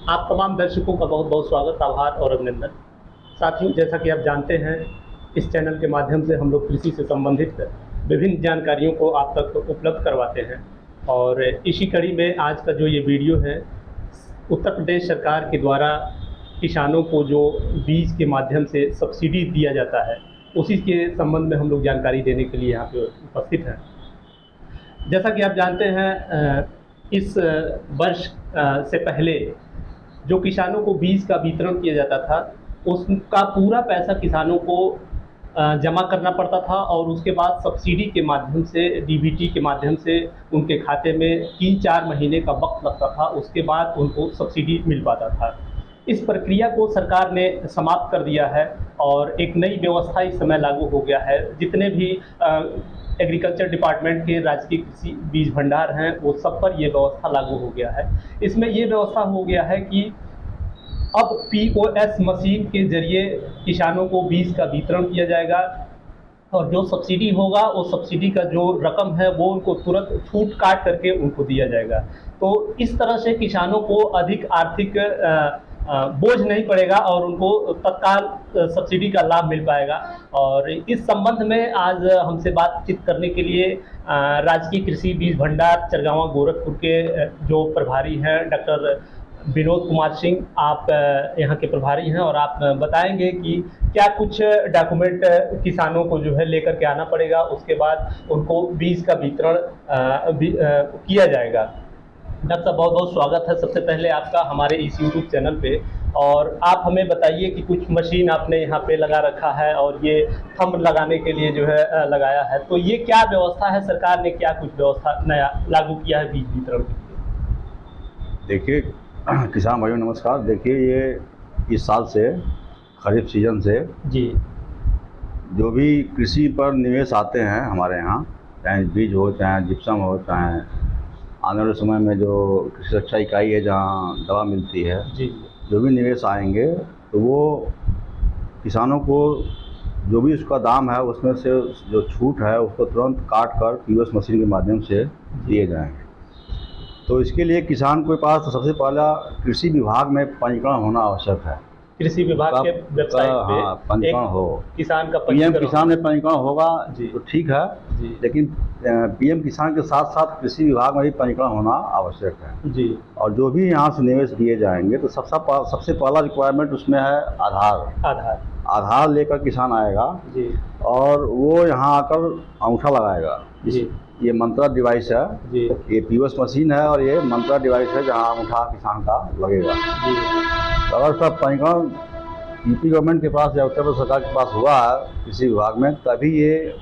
आप तमाम दर्शकों का बहुत बहुत स्वागत, आभार और अभिनंदन। साथियों, जैसा कि आप जानते हैं, इस चैनल के माध्यम से हम लोग कृषि से संबंधित विभिन्न जानकारियों को आप तक उपलब्ध करवाते हैं। और इसी कड़ी में आज का जो ये वीडियो है, उत्तर प्रदेश सरकार के द्वारा किसानों को जो बीज के माध्यम से सब्सिडी दिया जाता है, उसी के संबंध में हम लोग जानकारी देने के लिए यहाँ पे उपस्थित हैं। जैसा कि आप जानते हैं, इस वर्ष से पहले जो किसानों को बीज का वितरण किया जाता था, उसका पूरा पैसा किसानों को जमा करना पड़ता था और उसके बाद सब्सिडी के माध्यम से, डीबीटी के माध्यम से उनके खाते में 3-4 महीने का वक्त लगता था, उसके बाद उनको सब्सिडी मिल पाता था। इस प्रक्रिया को सरकार ने समाप्त कर दिया है और एक नई व्यवस्था इस समय लागू हो गया है। जितने भी एग्रीकल्चर डिपार्टमेंट के राजकीय कृषि बीज भंडार हैं, वो सब पर ये व्यवस्था लागू हो गया है। इसमें ये व्यवस्था हो गया है कि अब पीओएस मशीन के ज़रिए किसानों को बीज का वितरण किया जाएगा और जो सब्सिडी होगा, वो सब्सिडी का जो रकम है वो उनको तुरंत छूट काट करके उनको दिया जाएगा। तो इस तरह से किसानों को अधिक आर्थिक बोझ नहीं पड़ेगा और उनको तत्काल सब्सिडी का लाभ मिल पाएगा। और इस संबंध में आज हमसे बातचीत करने के लिए राजकीय कृषि बीज भंडार चरगावा गोरखपुर के जो प्रभारी हैं, डॉक्टर विनोद कुमार सिंह, आप यहाँ के प्रभारी हैं और आप बताएंगे कि क्या कुछ डॉक्यूमेंट किसानों को जो है लेकर के आना पड़ेगा, उसके बाद उनको बीज का वितरण किया जाएगा। डॉक्टर साहब, बहुत बहुत स्वागत है सबसे पहले आपका हमारे इस यूट्यूब चैनल पे। और आप हमें बताइए कि कुछ मशीन आपने यहाँ पे लगा रखा है और ये थंब लगाने के लिए जो है लगाया है, तो ये क्या व्यवस्था है? सरकार ने क्या कुछ व्यवस्था नया लागू किया है बीज वितरण के लिए? देखिए किसान भाइयों नमस्कार। देखिए, ये इस साल से खरीफ सीजन से जी जो भी कृषि पर निवेश आते हैं हमारे यहाँ, चाहे बीज हो, चाहे जिप्सम हो, चाहे आने वाले समय में जो कृषि रक्षा इकाई है जहाँ दवा मिलती है, जी जो भी निवेश आएंगे तो वो किसानों को जो भी उसका दाम है उसमें से जो छूट है उसको तुरंत काट कर पीओएस मशीन के माध्यम से दिए जाएंगे। तो इसके लिए किसान के पास सबसे पहला कृषि विभाग में पंजीकरण होना आवश्यक है। कृषि विभाग के वेबसाइट पे पंजीकरण हो, किसान का पीएम किसान में पंजीकरण होगा जी तो ठीक है जी लेकिन पीएम किसान के साथ साथ कृषि विभाग में भी पंजीकरण होना आवश्यक है जी। और जो भी यहाँ से निवेश दिए जाएंगे तो सबसे पहला रिक्वायरमेंट उसमें है आधार लेकर किसान आएगा जी और वो यहाँ आकर अंगूठा लगाएगा। जी। ये मंत्रा डिवाइस है जी ये पीओएस मशीन है और ये मंत्रा डिवाइस है जहाँ अंगूठा किसान का लगेगा। जी। तो अगर सब पंजीकरण यूपी गवर्नमेंट के पास या उत्तर प्रदेश सरकार के पास हुआ है कृषि विभाग में, तभी ये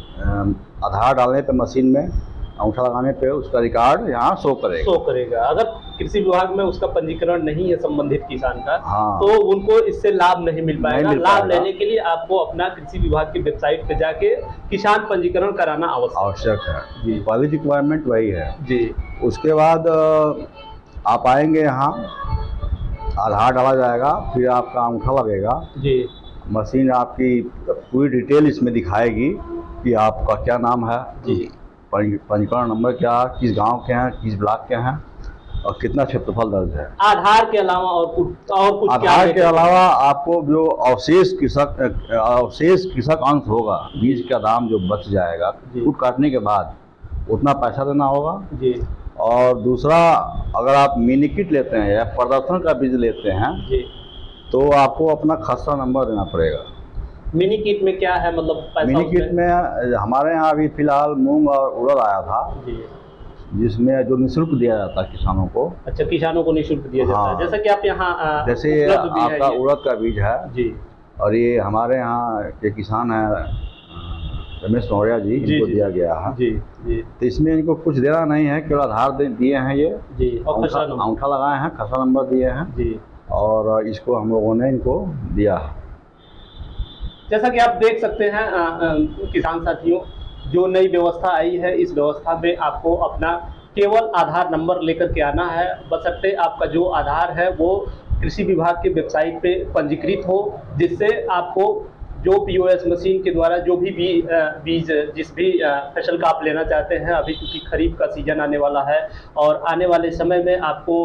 आधार डालने पे मशीन में अंगूठा लगाने पे उसका रिकॉर्ड यहाँ शो करेगा। अगर कृषि विभाग में उसका पंजीकरण नहीं है संबंधित किसान का, हाँ, तो उनको इससे लाभ नहीं मिल पाएगा। लाभ पाएगा। लेने के लिए आपको अपना कृषि विभाग की वेबसाइट पे जाके किसान पंजीकरण कराना आवश्यक है जी। पहली रिक्वायरमेंट वही है जी। उसके बाद आप आएंगे यहाँ, आधार डाला जाएगा, फिर आपका अंगूठा लगेगा जी। मशीन आपकी पूरी डिटेल इसमें दिखाएगी कि आपका क्या नाम है जी, पंजीकरण नंबर क्या, किस गांव के हैं, किस ब्लॉक के हैं और कितना क्षेत्रफल दर्ज है। आधार के अलावा और कुछ आधार के अलावा आपको जो अवशेष कृषक अंश होगा, बीज का दाम जो बच जाएगा छूट काटने के बाद, उतना पैसा देना होगा जी। और दूसरा, अगर आप मिनी किट लेते हैं या प्रदर्शन का बीज लेते हैं जी, तो आपको अपना खसरा नंबर देना पड़ेगा। मिनी किट में क्या है, मतलब पैसा? मिनी किट में हमारे यहाँ अभी फिलहाल मूंग और उड़द आया था जी, जिसमें जो निःशुल्क दिया जाता है किसानों को। अच्छा, किसानों को निःशुल्क दिया जाता है। जैसा कि आप यहाँ जैसे आपका उड़द का बीज है जी, और ये हमारे यहाँ के किसान हैं रमेश मौर्य जी, इनको दिया गया है जी जी। तो इसमें इनको कुछ देना नहीं है, केवल आधार दिए हैं ये जी और अंगूठा लगाए हैं, खसरा नंबर दिए हैं जी और इसको हम लोगों ने इनको दिया है। जैसा कि आप देख सकते हैं किसान साथियों, जो नई व्यवस्था आई है, इस व्यवस्था में आपको अपना केवल आधार नंबर लेकर के आना है, बशर्ते आपका जो आधार है वो कृषि विभाग के वेबसाइट पे पंजीकृत हो, जिससे आपको जो पीओएस मशीन के द्वारा जो भी बीज जिस भी फसल का आप लेना चाहते हैं, अभी क्योंकि खरीफ का सीजन आने वाला है और आने वाले समय में आपको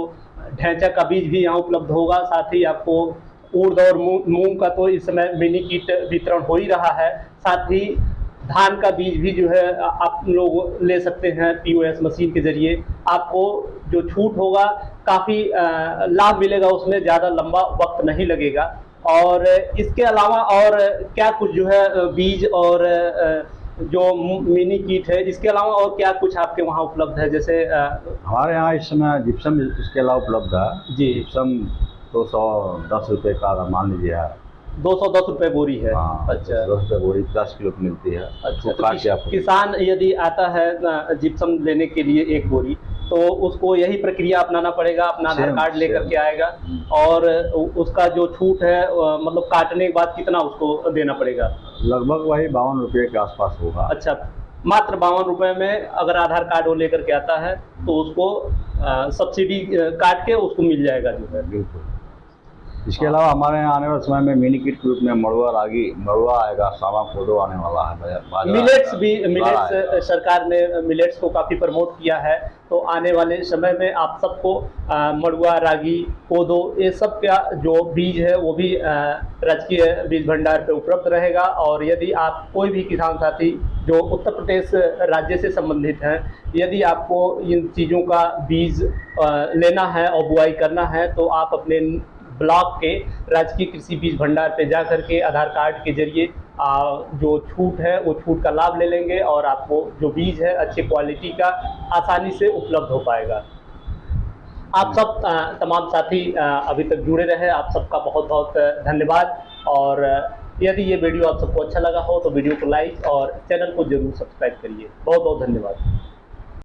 ढैंचा का बीज भी यहाँ उपलब्ध होगा। साथ ही आपको उड़द और मूंग का तो इस समय मिनी किट वितरण हो ही रहा है। साथ ही धान का बीज भी जो है आप लोग ले सकते हैं पीओएस मशीन के ज़रिए। आपको जो छूट होगा काफ़ी लाभ मिलेगा, उसमें ज़्यादा लंबा वक्त नहीं लगेगा। और इसके अलावा और क्या कुछ जो है बीज और जो मिनी किट है, इसके अलावा और क्या कुछ आपके वहाँ उपलब्ध है? जैसे हमारे यहाँ इस समय जिप्सम इसके अलावा उपलब्ध है। जी। जिप्सम 210 रुपये का अगर मान लीजिए है। 210 रुपये बोरी है। हाँ, अच्छा, 10 रुपये बोरी 10 किलो की मिलती है। अच्छा। तो काट के आपको किसान यदि आता है जिप्सम लेने के लिए एक बोरी, तो उसको यही प्रक्रिया अपनाना पड़ेगा, अपना आधार कार्ड लेकर के आएगा और उसका जो छूट है मतलब काटने के बाद कितना उसको देना पड़ेगा? लगभग वही 52 रुपये के आसपास होगा। अच्छा, मात्र 52 रुपये में अगर आधार कार्ड वो लेकर के आता है तो उसको सब्सिडी काट के उसको मिल जाएगा जो है। बिल्कुल। इसके अलावा हमारे यहाँ आने वाले समय में मिनी किट के रूप में मड़ुआ रागी, मड़ुआ आएगा, सावा कोदो आने वाला है, बाजरा मिलेट्स भी, बाजरा आएगा। मिलेट्स सरकार ने मिलेट्स को काफ़ी प्रमोट किया है। तो आने वाले समय में आप सबको मड़ुआ, रागी, कोदो ये सब का जो बीज है वो भी राजकीय बीज भंडार पे उपलब्ध रहेगा। और यदि आप कोई भी किसान साथी जो उत्तर प्रदेश राज्य से संबंधित हैं, यदि आपको इन चीज़ों का बीज लेना है और बुआई करना है, तो आप अपने ब्लॉक के राजकीय कृषि बीज भंडार पे जा करके आधार कार्ड के जरिए जो छूट है वो छूट का लाभ ले लेंगे और आपको जो बीज है अच्छी क्वालिटी का आसानी से उपलब्ध हो पाएगा। आप सब तमाम साथी अभी तक जुड़े रहे, आप सबका बहुत बहुत धन्यवाद। और यदि ये वीडियो आप सबको अच्छा लगा हो तो वीडियो को लाइक और चैनल को जरूर सब्सक्राइब करिए। बहुत बहुत धन्यवाद।